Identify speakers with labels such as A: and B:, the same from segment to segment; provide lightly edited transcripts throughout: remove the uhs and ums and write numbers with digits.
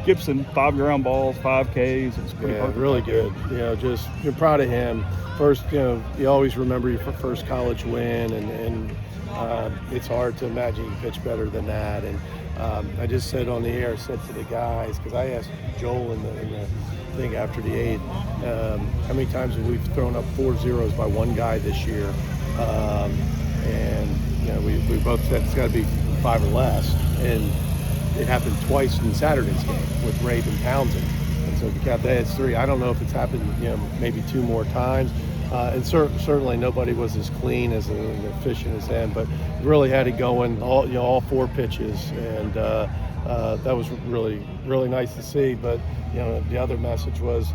A: Gibson, 5 ground balls, 5 Ks. It's pretty perfect.
B: Really good. Just you're proud of him. First, you always remember your first college win, and it's hard to imagine you pitch better than that. And I just said on the air, said to the guys, because I asked Joel in the thing after the 8th, how many times have we thrown up 4 zeros by one guy this year? And we both said it's got to be 5 or less. And it happened twice in Saturday's game with Rabe and Townsend. And so if you count that, it's 3. I don't know if it's happened, maybe 2 more times. And certainly nobody was as clean as and efficient as him, but really had it going all 4 pitches, and that was really, really nice to see. But the other message was,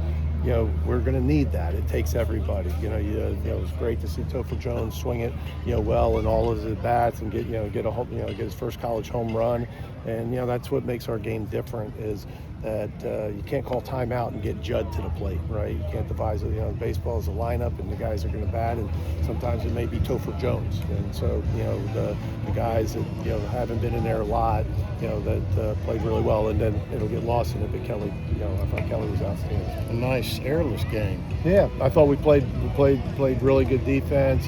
B: we're going to need that. It takes everybody. It was great to see Topher Jones swing it, well in all of his bats and get his first college home run. And that's what makes our game different, is that you can't call timeout and get Judd to the plate, right? You can't devise it. Baseball is a lineup, and the guys are going to bat, and sometimes it may be Topher Jones. And so the guys that haven't been in there a lot, that played really well, and then it'll get lost in it. But Kelly, I thought Kelly was outstanding.
C: A nice airless game.
B: Yeah, I thought we played really good defense.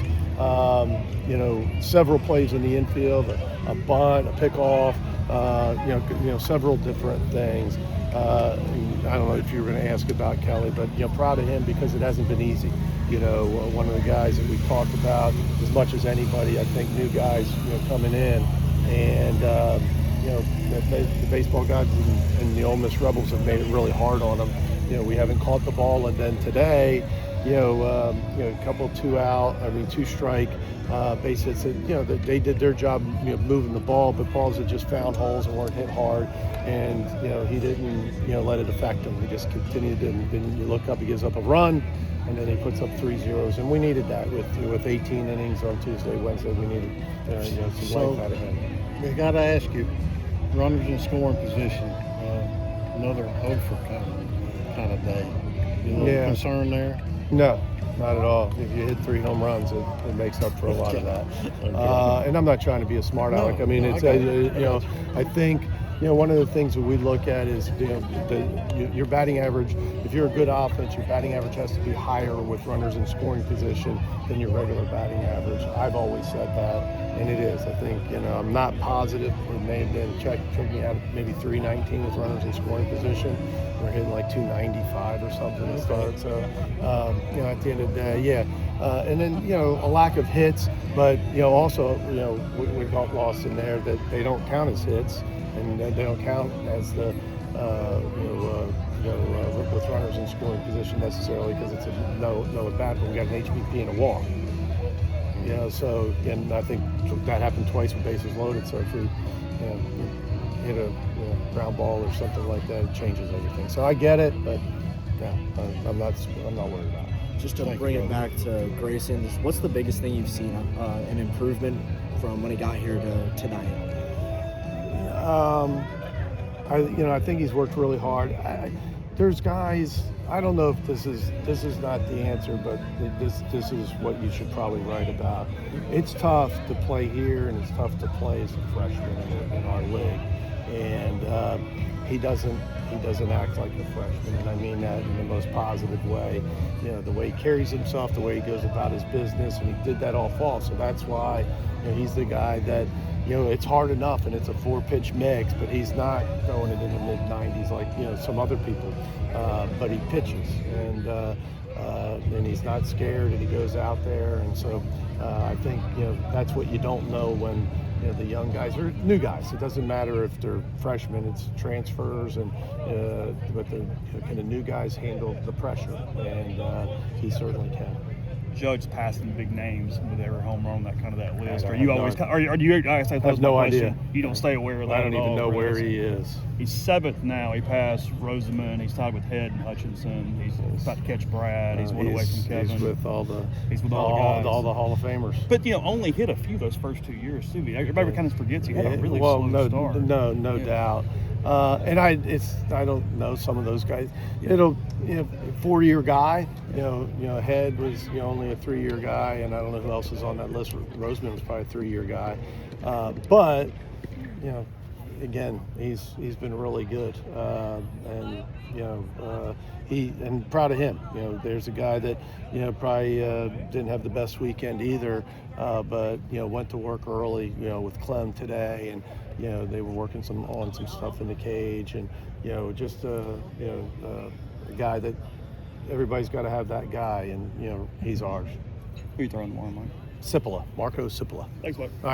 B: Several plays in the infield, a bunt, a pickoff. Several different things. I don't know if you were going to ask about Kelly, but proud of him because it hasn't been easy. One of the guys that we talked about as much as anybody, I think, new guys coming in, and the baseball gods and the Ole Miss Rebels have made it really hard on him. We haven't caught the ball, and then today, a couple 2 strike base hits. That they did their job, moving the ball, but balls that just found holes and weren't hit hard, and he didn't, let it affect him. He just continued, and then you look up, he gives up a run, and then he puts up 3 zeros, and we needed that with 18 innings on Tuesday, Wednesday. We needed some life out of him.
C: I got to ask you, runners in scoring position, another Oprah kind of day. You know, concern there?
B: No, not at all. If you hit 3 home runs, it makes up for a lot of that. And I'm not trying to be a smart aleck. I mean, it's I think one of the things that we look at is your batting average. If you're a good offense, your batting average has to be higher with runners in scoring position than your regular batting average. I've always said that, and it is. I think I'm not positive. It may have been check me out maybe 319 with runners in scoring position. We're hitting like 295 or something to start. So at the end of the day, and then a lack of hits, but also we got lost in there that they don't count as hits. And they don't count as the with runners in scoring position necessarily, because it's a no at bat, but we got an HBP and a walk. So and I think that happened twice with bases loaded. So if we hit a ground ball or something like that, it changes everything. So I get it, but I'm not worried about it.
D: Just to bring it back to Grayson, what's the biggest thing you've seen an improvement from when he got here to tonight?
B: I think he's worked really hard. There's guys. I don't know if this is not the answer, but this is what you should probably write about. It's tough to play here, and it's tough to play as a freshman in our league, and he doesn't act like a freshman, and I mean that in the most positive way. The way he carries himself, the way he goes about his business, and he did that all fall. So that's why he's the guy that. It's hard enough, and it's a 4-pitch mix, but he's not throwing it in the mid-90s like some other people. But he pitches, and he's not scared, and he goes out there, and so I think that's what you don't know when the young guys or new guys. It doesn't matter if they're freshmen; it's transfers, and but can the new guys handle the pressure? And he certainly can.
A: Judge passing big names with every home run, that list.
B: I
A: Are you always? Are you? I
B: have no idea.
A: You don't stay aware of that.
B: I don't even know where he is.
A: He's 7th now. He passed Rosamond. He's tied with Head and Hutchinson. He's about to catch Brad. He's one away from Kevin.
B: He's with all the Hall of Famers.
A: But only hit a few those first 2 years too. Everybody kind of forgets he had a really slow start.
B: No doubt. And I don't know some of those guys. 4-year guy. Head was only a 3-year guy, and I don't know who else is on that list. Roseman was probably a 3-year guy. But again, he's been really good, and and proud of him. There's a guy that probably didn't have the best weekend either, but went to work early, with Clem today, and they were working on some stuff in the cage, and just a guy that everybody's got to have that guy, and he's ours.
A: Who you throwing tomorrow, Mike?
B: Cipolla, Marco Cipolla.
A: Thanks, Mike.
B: All right.